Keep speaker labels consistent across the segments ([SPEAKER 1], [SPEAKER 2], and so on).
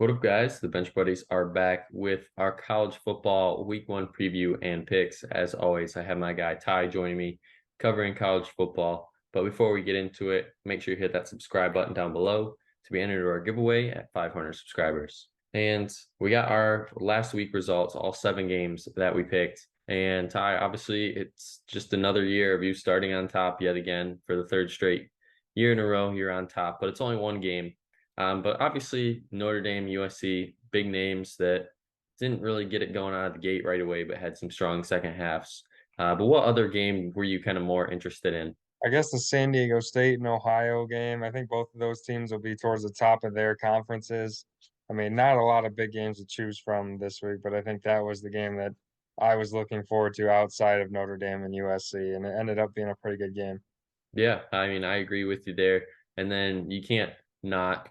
[SPEAKER 1] What up, guys? The Bench Buddies are back with our college football week one preview and picks. As always, I have my guy Ty joining me covering college football. But before we get into it, make sure you hit that subscribe button down below to be entered to our giveaway at 500 subscribers. And we got our last week results, all 7 games that we picked. And Ty, obviously, it's just another year of you starting on top yet again for the third straight year in a row. You're on top, but it's only one game. But obviously, Notre Dame, USC, big names that didn't really get it going out of the gate right away, but had some strong second halves. But what other game were you kind of more interested in?
[SPEAKER 2] I guess the San Diego State and Ohio game. I think both of those teams will be towards the top of their conferences. I mean, not a lot of big games to choose from this week, but I think that was the game that I was looking forward to outside of Notre Dame and USC, and it ended up being a pretty good game.
[SPEAKER 1] Yeah, I mean, I agree with you there. And then you can't not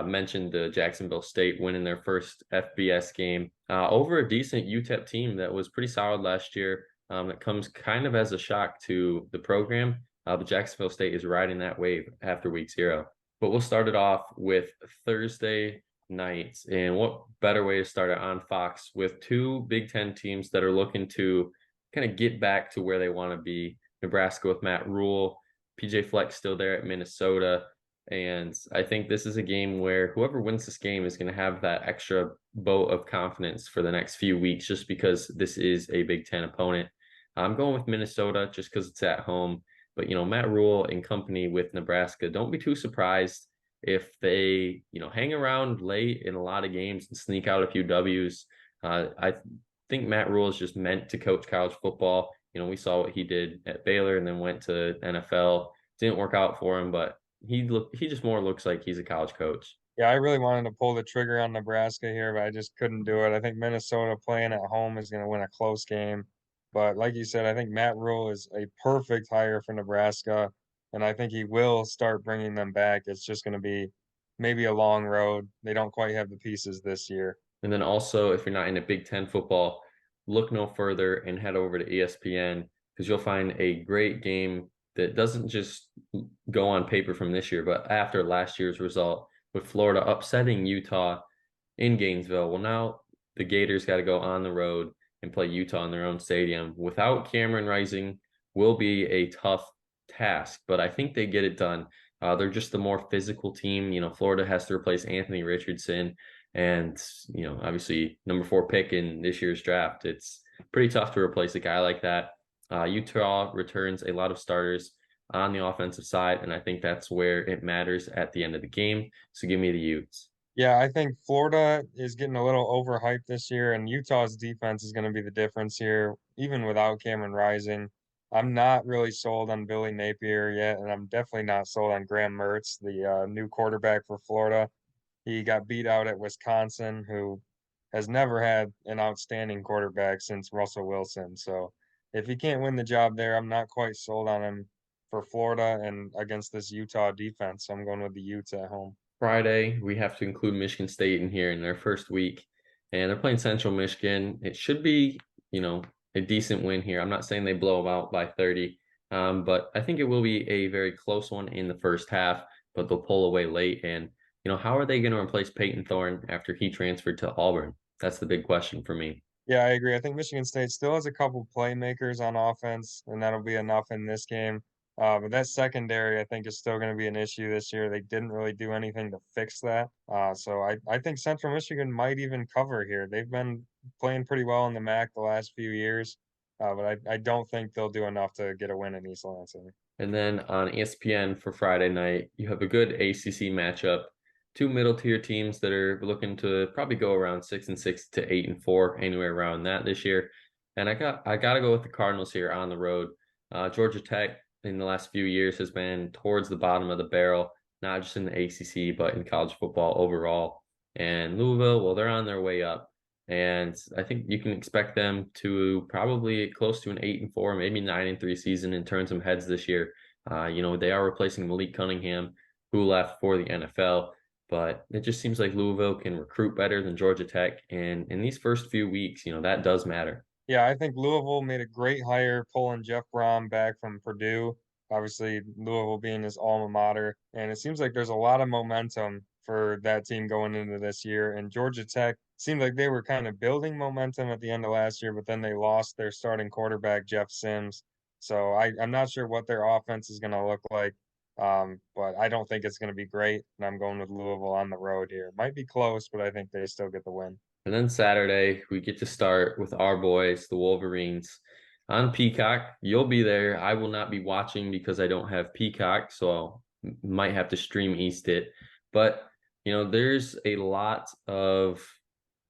[SPEAKER 1] mention the Jacksonville State winning their first FBS game over a decent UTEP team that was pretty solid last year. That comes kind of as a shock to the program. But Jacksonville State is riding that wave after week 0. But we'll start it off with Thursday nights. And what better way to start it on Fox with two Big Ten teams that are looking to kind of get back to where they want to be. Nebraska with Matt Rule, PJ Fleck still there at Minnesota. And I think this is a game where whoever wins this game is going to have that extra boat of confidence for the next few weeks, just because this is a Big Ten opponent. I'm going with Minnesota just because it's at home. But, Matt Rule and company with Nebraska, don't be too surprised if they, hang around late in a lot of games and sneak out a few W's. I think Matt Rule is just meant to coach college football. We saw what he did at Baylor and then went to NFL. Didn't work out for him, but he just more looks like he's a college coach.
[SPEAKER 2] Yeah, I really wanted to pull the trigger on Nebraska here, but I just couldn't do it. I think Minnesota playing at home is going to win a close game. But like you said, I think Matt Rule is a perfect hire for Nebraska, and I think he will start bringing them back. It's just going to be maybe a long road. They don't quite have the pieces this year.
[SPEAKER 1] And then also, if you're not into Big Ten football, look no further and head over to ESPN because you'll find a great game that doesn't just go on paper from this year, but after last year's result with Florida upsetting Utah in Gainesville. Well, now the Gators got to go on the road and play Utah in their own stadium. Without Cameron Rising will be a tough task, but I think they get it done. They're just the more physical team. Florida has to replace Anthony Richardson and, obviously number 4 pick in this year's draft. It's pretty tough to replace a guy like that. Utah returns a lot of starters on the offensive side, and I think that's where it matters at the end of the game. So give me the Utes.
[SPEAKER 2] Yeah, I think Florida is getting a little overhyped this year, and Utah's defense is going to be the difference here, even without Cameron Rising. I'm not really sold on Billy Napier yet, and I'm definitely not sold on Graham Mertz, the new quarterback for Florida. He got beat out at Wisconsin, who has never had an outstanding quarterback since Russell Wilson. So if he can't win the job there, I'm not quite sold on him for Florida and against this Utah defense. So I'm going with the Utes at home.
[SPEAKER 1] Friday, we have to include Michigan State in here in their first week, and they're playing Central Michigan. It should be, a decent win here. I'm not saying they blow them out by 30, but I think it will be a very close one in the first half, but they'll pull away late. And, how are they going to replace Peyton Thorne after he transferred to Auburn? That's the big question for me.
[SPEAKER 2] Yeah, I agree. I think Michigan State still has a couple playmakers on offense, and that'll be enough in this game. But that secondary, I think, is still going to be an issue this year. They didn't really do anything to fix that. So I think Central Michigan might even cover here. They've been playing pretty well in the MAC the last few years, but I don't think they'll do enough to get a win in East Lansing.
[SPEAKER 1] And then on ESPN for Friday night, you have a good ACC matchup. Two middle tier teams that are looking to probably go around 6-6 to 8-4, anywhere around that this year. And I gotta go with the Cardinals here on the road. Georgia Tech in the last few years has been towards the bottom of the barrel, not just in the ACC but in college football overall. And Louisville, well, they're on their way up. And I think you can expect them to probably close to an 8-4, maybe 9-3 season and turn some heads this year. They are replacing Malik Cunningham, who left for the NFL, but it just seems like Louisville can recruit better than Georgia Tech. And in these first few weeks, that does matter.
[SPEAKER 2] Yeah, I think Louisville made a great hire pulling Jeff Brom back from Purdue. Obviously, Louisville being his alma mater, and it seems like there's a lot of momentum for that team going into this year. And Georgia Tech seemed like they were kind of building momentum at the end of last year, but then they lost their starting quarterback, Jeff Sims. So I'm not sure what their offense is going to look like. But I don't think it's going to be great. And I'm going with Louisville on the road here. Might be close, but I think they still get the win.
[SPEAKER 1] And then Saturday, we get to start with our boys, the Wolverines, on Peacock. You'll be there. I will not be watching because I don't have Peacock, so I might have to stream East it. But, there's a lot of,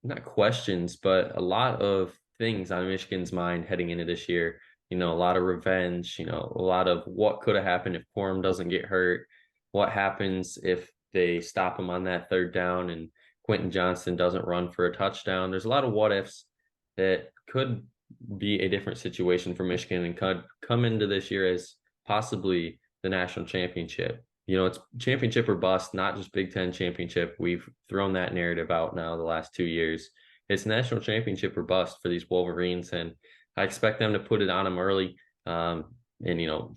[SPEAKER 1] not questions, but a lot of things on Michigan's mind heading into this year. A lot of revenge, a lot of what could have happened if Quorum doesn't get hurt. What happens if they stop him on that third down and Quentin Johnston doesn't run for a touchdown? There's a lot of what ifs that could be a different situation for Michigan and could come into this year as possibly the national championship. It's championship or bust, not just Big Ten championship. We've thrown that narrative out now the last 2 years. It's national championship or bust for these Wolverines, and I expect them to put it on them early. And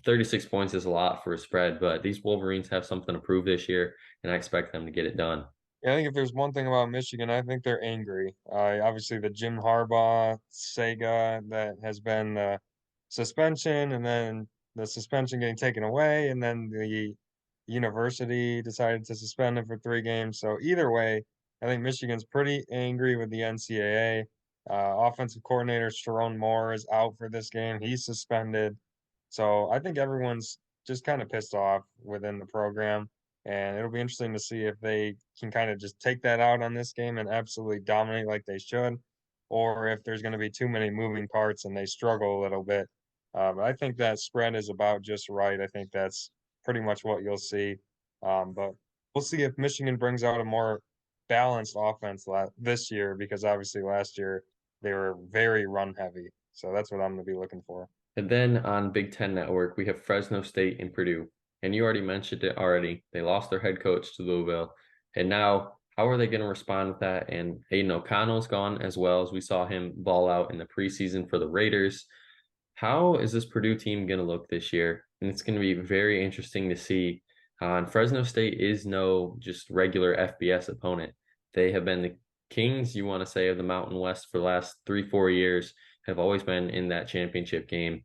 [SPEAKER 1] 36 points is a lot for a spread, but these Wolverines have something to prove this year, and I expect them to get it done.
[SPEAKER 2] Yeah, I think if there's one thing about Michigan, I think they're angry. Obviously, the Jim Harbaugh saga that has been the suspension, and then the suspension getting taken away, and then the university decided to suspend him for 3 games. So either way, I think Michigan's pretty angry with the NCAA. Offensive coordinator Sharon Moore is out for this game. He's suspended. So I think everyone's just kind of pissed off within the program. And it'll be interesting to see if they can kind of just take that out on this game and absolutely dominate like they should, or if there's going to be too many moving parts and they struggle a little bit. But I think that spread is about just right. I think that's pretty much what you'll see. But we'll see if Michigan brings out a more balanced offense this year, because obviously last year they were very run heavy. So that's what I'm going to be looking for.
[SPEAKER 1] And then on Big Ten Network, we have Fresno State and Purdue. And you already mentioned it already. They lost their head coach to Louisville. And now, how are they going to respond with that? And Aiden O'Connell's gone as well, as we saw him ball out in the preseason for the Raiders. How is this Purdue team going to look this year? And it's going to be very interesting to see. And Fresno State is no just regular FBS opponent. They have been the kings, you want to say, of the Mountain West for the last 3-4 years, have always been in that championship game.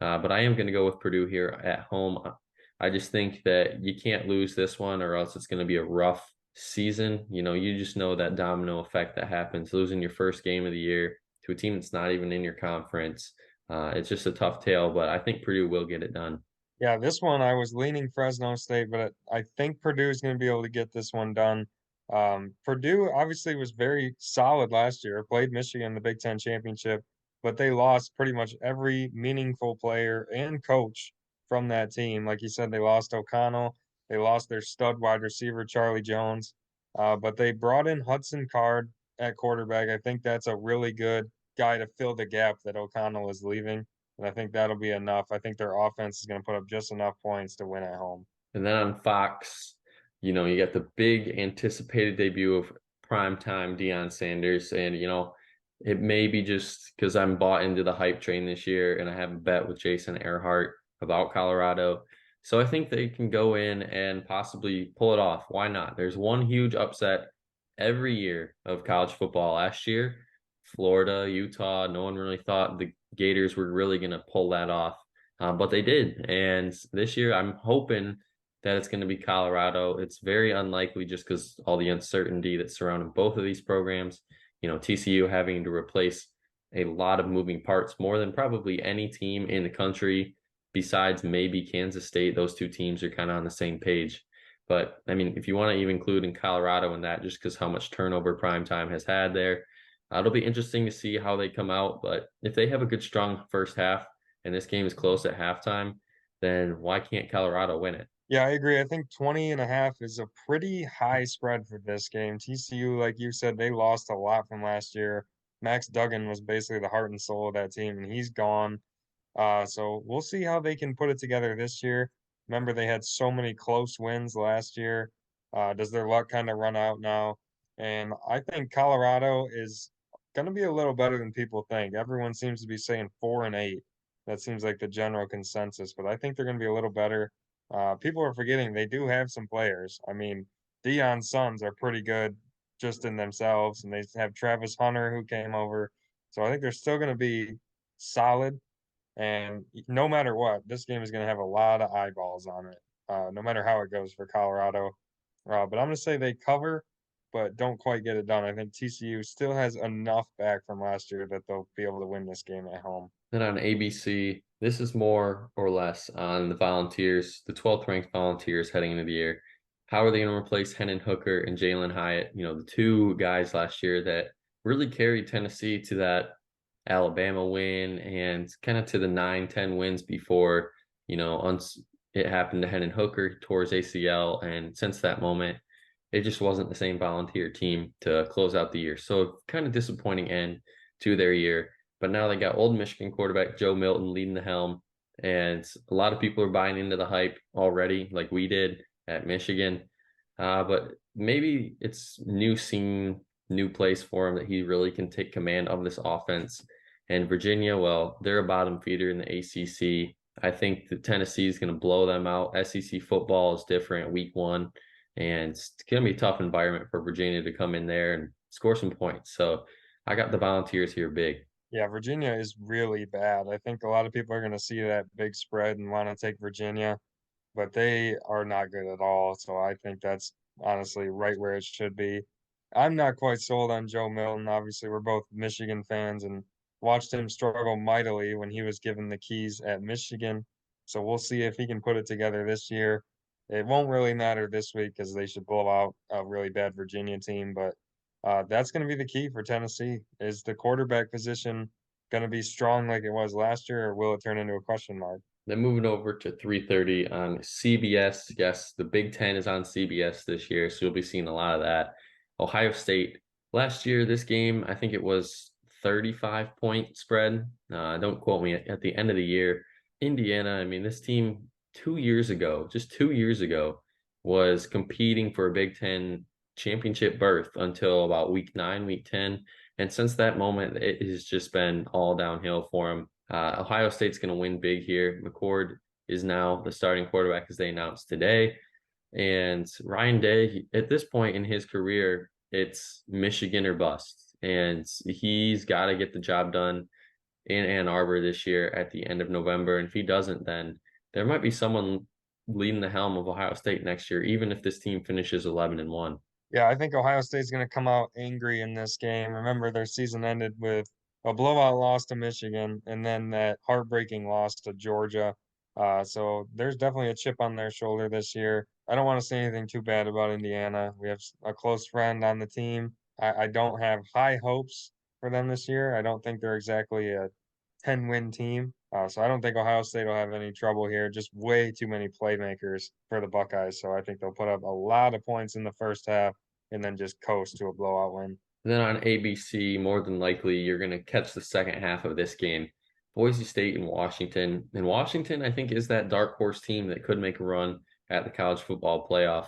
[SPEAKER 1] But I am going to go with Purdue here at home. I just think that you can't lose this one, or else it's going to be a rough season. You just know that domino effect that happens, losing your first game of the year to a team that's not even in your conference. It's just a tough tale, but I think Purdue will get it done.
[SPEAKER 2] Yeah, this one I was leaning Fresno State, but I think Purdue is going to be able to get this one done. Purdue obviously was very solid last year, played Michigan in the Big Ten championship, but they lost pretty much every meaningful player and coach from that team. Like you said, they lost O'Connell, they lost their stud wide receiver, Charlie Jones, but they brought in Hudson Card at quarterback. I think that's a really good guy to fill the gap that O'Connell is leaving. And I think that'll be enough. I think their offense is going to put up just enough points to win at home.
[SPEAKER 1] And then on Fox, you got the big anticipated debut of primetime Deion Sanders. And, it may be just because I'm bought into the hype train this year and I have a bet with Jason Earhart about Colorado. So I think they can go in and possibly pull it off. Why not? There's one huge upset every year of college football. Last year, Florida, Utah, no one really thought the Gators were really going to pull that off. But they did. And this year, I'm hoping that it's going to be Colorado. It's very unlikely just because all the uncertainty that's surrounding both of these programs. TCU having to replace a lot of moving parts, more than probably any team in the country besides maybe Kansas State. Those two teams are kind of on the same page. But I mean, if you want to even include in Colorado in that, just because how much turnover prime time has had there, it'll be interesting to see how they come out. But if they have a good, strong first half and this game is close at halftime, then why can't Colorado win it?
[SPEAKER 2] Yeah, I agree. I think 20.5 is a pretty high spread for this game. TCU, like you said, they lost a lot from last year. Max Duggan was basically the heart and soul of that team, and he's gone. So we'll see how they can put it together this year. Remember, they had so many close wins last year. Does their luck kind of run out now? And I think Colorado is going to be a little better than people think. Everyone seems to be saying 4-8. That seems like the general consensus, but I think they're going to be a little better. People are forgetting they do have some players. I mean, Deion's sons are pretty good just in themselves, and they have Travis Hunter who came over. So I think they're still going to be solid. And no matter what, this game is going to have a lot of eyeballs on it, no matter how it goes for Colorado. But I'm going to say they cover, but don't quite get it done. I think TCU still has enough back from last year that they'll be able to win this game at home.
[SPEAKER 1] Then on ABC, this is more or less on the Volunteers, the 12th ranked Volunteers heading into the year. How are they going to replace Hendon Hooker and Jalen Hyatt? You know, the two guys last year that really carried Tennessee to that Alabama win and kind of to the 9-10 wins before, you know, it happened to Hendon Hooker, tore his ACL. And since that moment, it just wasn't the same Volunteer team to close out the year. So kind of disappointing end to their year. But now they got old Michigan quarterback Joe Milton leading the helm, and a lot of people are buying into the hype already, like we did at Michigan. But maybe it's new scene, new place for him that he really can take command of this offense. And Virginia, well, they're a bottom feeder in the ACC. I think that Tennessee is going to blow them out. SEC football is different week one, and it's going to be a tough environment for Virginia to come in there and score some points. So I got the Volunteers here big.
[SPEAKER 2] Yeah, Virginia is really bad. I think a lot of people are going to see that big spread and want to take Virginia, but they are not good at all. So I think that's honestly right where it should be. I'm not quite sold on Joe Milton. Obviously, we're both Michigan fans and watched him struggle mightily when he was given the keys at Michigan. So we'll see if he can put it together this year. It won't really matter this week because they should blow out a really bad Virginia team, but that's going to be the key for Tennessee. Is the quarterback position going to be strong like it was last year, or will it turn into a question mark?
[SPEAKER 1] Then moving over to 3:30 on CBS. Yes, the Big Ten is on CBS this year, so you'll be seeing a lot of that. Ohio State. Last year, this game, I think it was 35-point spread. Don't quote me. At the end of the year, Indiana, I mean, this team 2 years ago, just 2 years ago, was competing for a Big Ten championship berth until about week 9, week 10. And since that moment, it has just been all downhill for them. Ohio State's going to win big here. McCord is now the starting quarterback as they announced today. And Ryan Day, at this point in his career, it's Michigan or bust. And he's got to get the job done in Ann Arbor this year at the end of November. And if he doesn't, then there might be someone leading the helm of Ohio State next year, even if this team finishes 11-1.
[SPEAKER 2] Yeah, I think Ohio State's going to come out angry in this game. Remember, their season ended with a blowout loss to Michigan and then that heartbreaking loss to Georgia. So there's definitely a chip on their shoulder this year. I don't want to say anything too bad about Indiana. We have a close friend on the team. I don't have high hopes for them this year. I don't think they're exactly a 10-win team. So I don't think Ohio State will have any trouble here. Just way too many playmakers for the Buckeyes. So I think they'll put up a lot of points in the first half and then just coast to a blowout win.
[SPEAKER 1] And then on ABC, more than likely, you're going to catch the second half of this game. Boise State and Washington. And Washington, I think, is that dark horse team that could make a run at the college football playoff.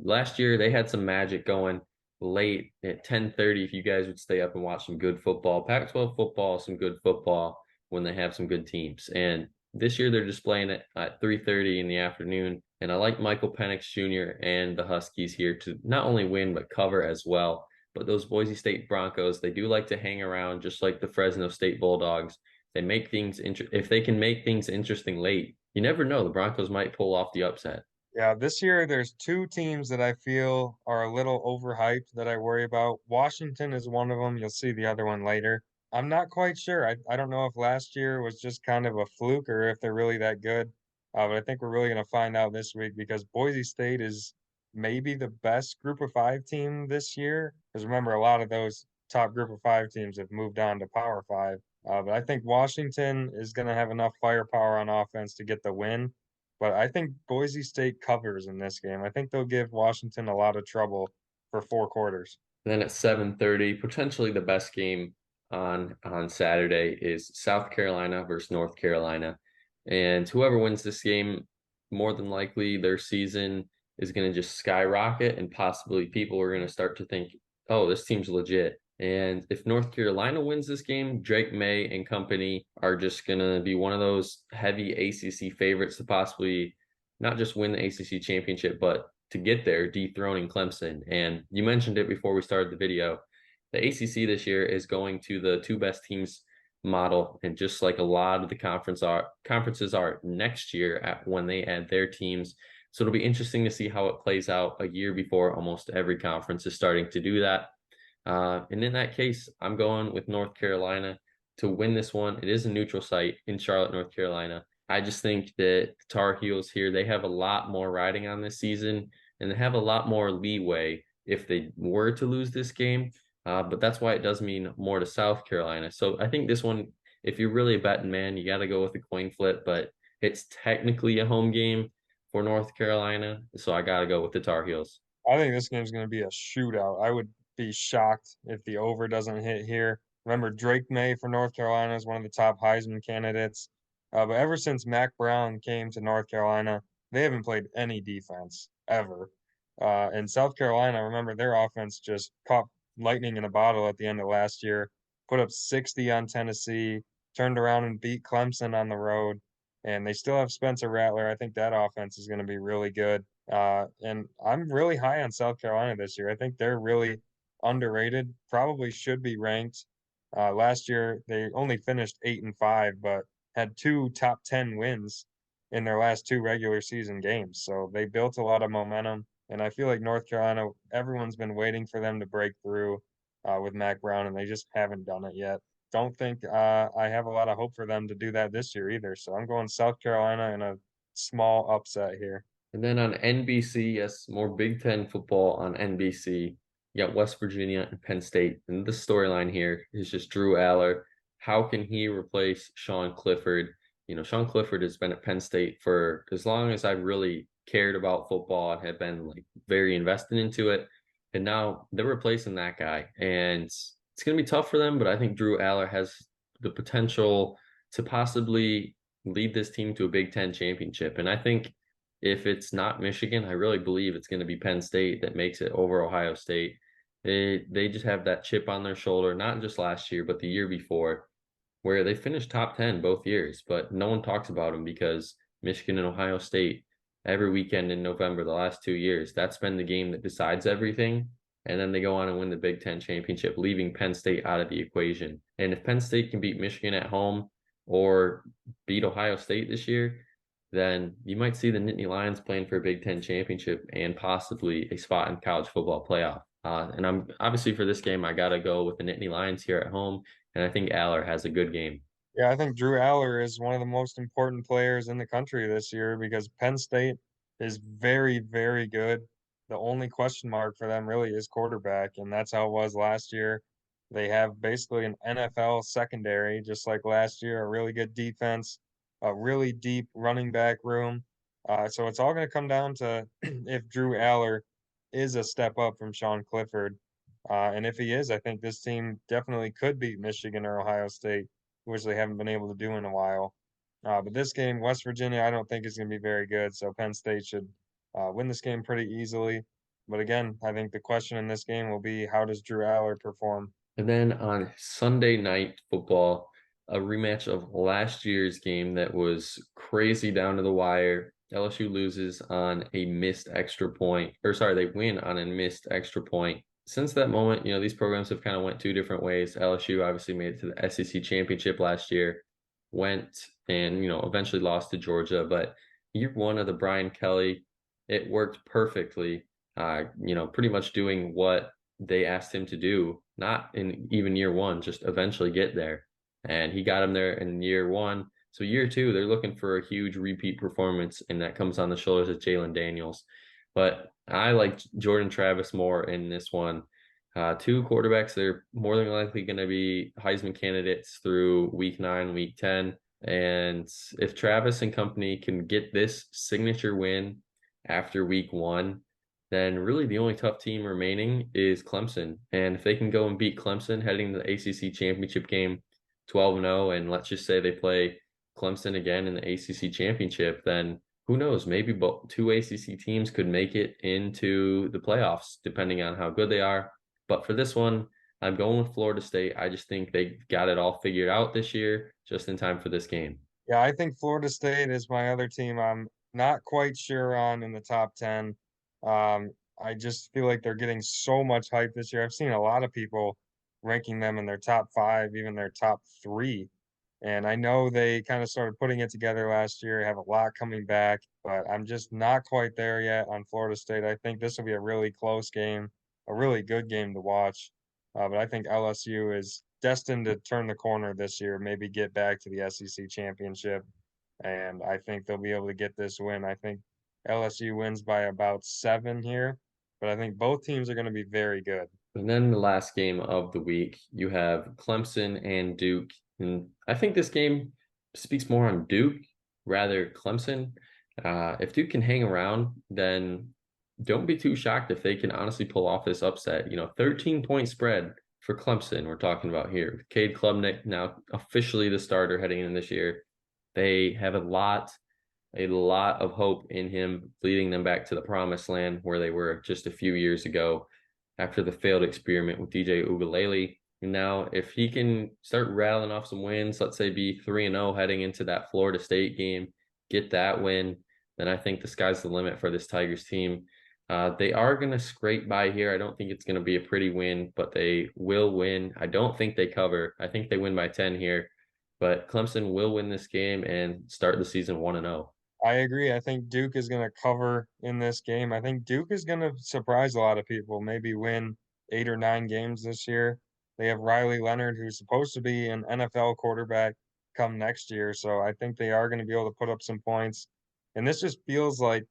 [SPEAKER 1] Last year, they had some magic going late at 10:30. If you guys would stay up and watch some good football, Pac-12 football, some good football when they have some good teams. And this year, they're displaying it at 3:30 in the afternoon. And I like Michael Penix Jr. and the Huskies here to not only win, but cover as well. But those Boise State Broncos, they do like to hang around just like the Fresno State Bulldogs. They make things if they can make things interesting late, you never know. The Broncos might pull off the upset.
[SPEAKER 2] Yeah, this year there's two teams that I feel are a little overhyped that I worry about. Washington is one of them. You'll see the other one later. I'm not quite sure. I don't know if last year was just kind of a fluke or if they're really that good. But I think we're really going to find out this week because Boise State is maybe the best group of five team this year. Because remember, a lot of those top group of five teams have moved on to Power Five. But I think Washington is going to have enough firepower on offense to get the win. But I think Boise State covers in this game. I think they'll give Washington a lot of trouble for 4 quarters.
[SPEAKER 1] Then at 7:30, potentially the best game on Saturday is South Carolina versus North Carolina. And whoever wins this game, more than likely their season is going to just skyrocket and possibly people are going to start to think, "Oh, this team's legit." And if North Carolina wins this game, Drake May and company are just going to be one of those heavy ACC favorites to possibly not just win the ACC championship, but to get there, dethroning Clemson. And you mentioned it before we started the video. The ACC this year is going to the two best teams model, and just like a lot of the conferences are next year at when they add their teams. So it'll be interesting to see how it plays out a year before almost every conference is starting to do that. And in that case, I'm going with North Carolina to win this one. It is a neutral site in Charlotte, North Carolina. I just think that the Tar Heels here, they have a lot more riding on this season, and they have a lot more leeway if they were to lose this game. But that's why it does mean more to South Carolina. So I think this one, if you're really a betting man, you got to go with a coin flip, but it's technically a home game for North Carolina. So I got to go with the Tar Heels.
[SPEAKER 2] I think this game's going to be a shootout. I would be shocked if the over doesn't hit here. Remember, Drake May for North Carolina is one of the top Heisman candidates. But ever since Mac Brown came to North Carolina, they haven't played any defense ever. And South Carolina, remember, their offense just caught lightning in a bottle at the end of last year, put up 60 on Tennessee, turned around and beat Clemson on the road. And they still have Spencer Rattler. I think that offense is going to be really good. And I'm really high on South Carolina this year. I think they're really underrated, probably should be ranked. Last year, they only finished 8-5, but had two top 10 wins in their last two regular season games. So they built a lot of momentum. And I feel like North Carolina, everyone's been waiting for them to break through with Mac Brown, and they just haven't done it yet. Don't think I have a lot of hope for them to do that this year either. So I'm going South Carolina in a small upset here.
[SPEAKER 1] And then on NBC, yes, more Big Ten football on NBC. You got West Virginia and Penn State. And the storyline here is just Drew Aller. How can he replace Sean Clifford? You know, Sean Clifford has been at Penn State for as long as I've really cared about football and have been like very invested into it. And now they're replacing that guy. And it's going to be tough for them, but I think Drew Aller has the potential to possibly lead this team to a Big Ten championship. And I think if it's not Michigan, I really believe it's going to be Penn State that makes it over Ohio State. They just have that chip on their shoulder, not just last year, but the year before, where they finished top 10 both years, but no one talks about them because Michigan and Ohio State every weekend in November, the last 2 years, that's been the game that decides everything. And then they go on and win the Big Ten championship, leaving Penn State out of the equation. And if Penn State can beat Michigan at home or beat Ohio State this year, then you might see the Nittany Lions playing for a Big Ten championship and possibly a spot in college football playoff. And I'm obviously for this game, I got to go with the Nittany Lions here at home. And I think Aller has a good game.
[SPEAKER 2] Yeah, I think Drew Aller is one of the most important players in the country this year because Penn State is very, very good. The only question mark for them really is quarterback, and that's how it was last year. They have basically an NFL secondary, just like last year, a really good defense, a really deep running back room. So it's all going to come down to if Drew Aller is a step up from Sean Clifford. And if he is, I think this team definitely could beat Michigan or Ohio State, which they haven't been able to do in a while. But this game, West Virginia, I don't think is going to be very good. So Penn State should win this game pretty easily. But again, I think the question in this game will be how does Drew Aller perform?
[SPEAKER 1] And then on Sunday night football, a rematch of last year's game that was crazy down to the wire. LSU loses on a missed extra point, or sorry, they win on a missed extra point. Since that moment, these programs have kind of went two different ways. LSU obviously made it to the SEC championship last year, went and, eventually lost to Georgia. But year one of the Brian Kelly, it worked perfectly, pretty much doing what they asked him to do, not in even year one, just eventually get there. And he got him there in year one. So year two, they're looking for a huge repeat performance, and that comes on the shoulders of Jalen Daniels. But I like Jordan Travis more in this one. Two quarterbacks, they're more than likely going to be Heisman candidates through week 9, week 10. And if Travis and company can get this signature win after week 1, then really the only tough team remaining is Clemson. And if they can go and beat Clemson heading to the ACC championship game 12-0, and let's just say they play Clemson again in the ACC championship, then who knows? Maybe both two ACC teams could make it into the playoffs, depending on how good they are. But for this one, I'm going with Florida State. I just think they got it all figured out this year, just in time for this game.
[SPEAKER 2] Yeah, I think Florida State is my other team I'm not quite sure on in the top 10. I just feel like they're getting so much hype this year. I've seen a lot of people ranking them in their top 5, even their top 3. And I know they kind of started putting it together last year, have a lot coming back, but I'm just not quite there yet on Florida State. I think this will be a really close game, a really good game to watch. But I think LSU is destined to turn the corner this year, maybe get back to the SEC championship. And I think they'll be able to get this win. I think LSU wins by about 7 here, but I think both teams are going to be very good.
[SPEAKER 1] And then the last game of the week, you have Clemson and Duke. And I think this game speaks more on Duke rather Clemson. If Duke can hang around, then don't be too shocked if they can honestly pull off this upset. 13-point spread for Clemson, we're talking about here. Cade Klubnik now officially the starter heading in this year. They have a lot of hope in him, leading them back to the promised land where they were just a few years ago after the failed experiment with DJ Ugalele. And now, if he can start rattling off some wins, let's say be 3-0 heading into that Florida State game, get that win, then I think the sky's the limit for this Tigers team. They are going to scrape by here. I don't think it's going to be a pretty win, but they will win. I don't think they cover. I think they win by 10 here, but Clemson will win this game and start the season 1-0.
[SPEAKER 2] I agree. I think Duke is going to cover in this game. I think Duke is going to surprise a lot of people, maybe win 8 or 9 games this year. They have Riley Leonard, who's supposed to be an NFL quarterback come next year. So I think they are going to be able to put up some points. And this just feels like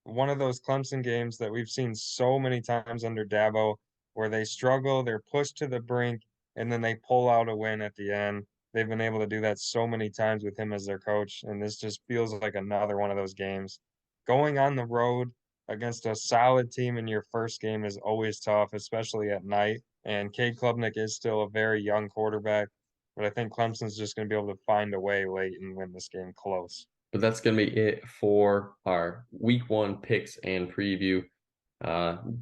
[SPEAKER 2] one of those Clemson games that we've seen so many times under Dabo, where they struggle, they're pushed to the brink, and then they pull out a win at the end. They've been able to do that so many times with him as their coach, and this just feels like another one of those games. Going on the road against a solid team in your first game is always tough, especially at night. And Cade Klubnik is still a very young quarterback, but I think Clemson's just going to be able to find a way late and win this game close.
[SPEAKER 1] But that's going to be it for our week 1 picks and preview.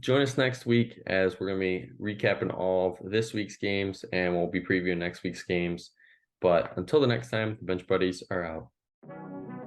[SPEAKER 1] Join us next week as we're going to be recapping all of this week's games and we'll be previewing next week's games. But until the next time, the Bench Buddies are out.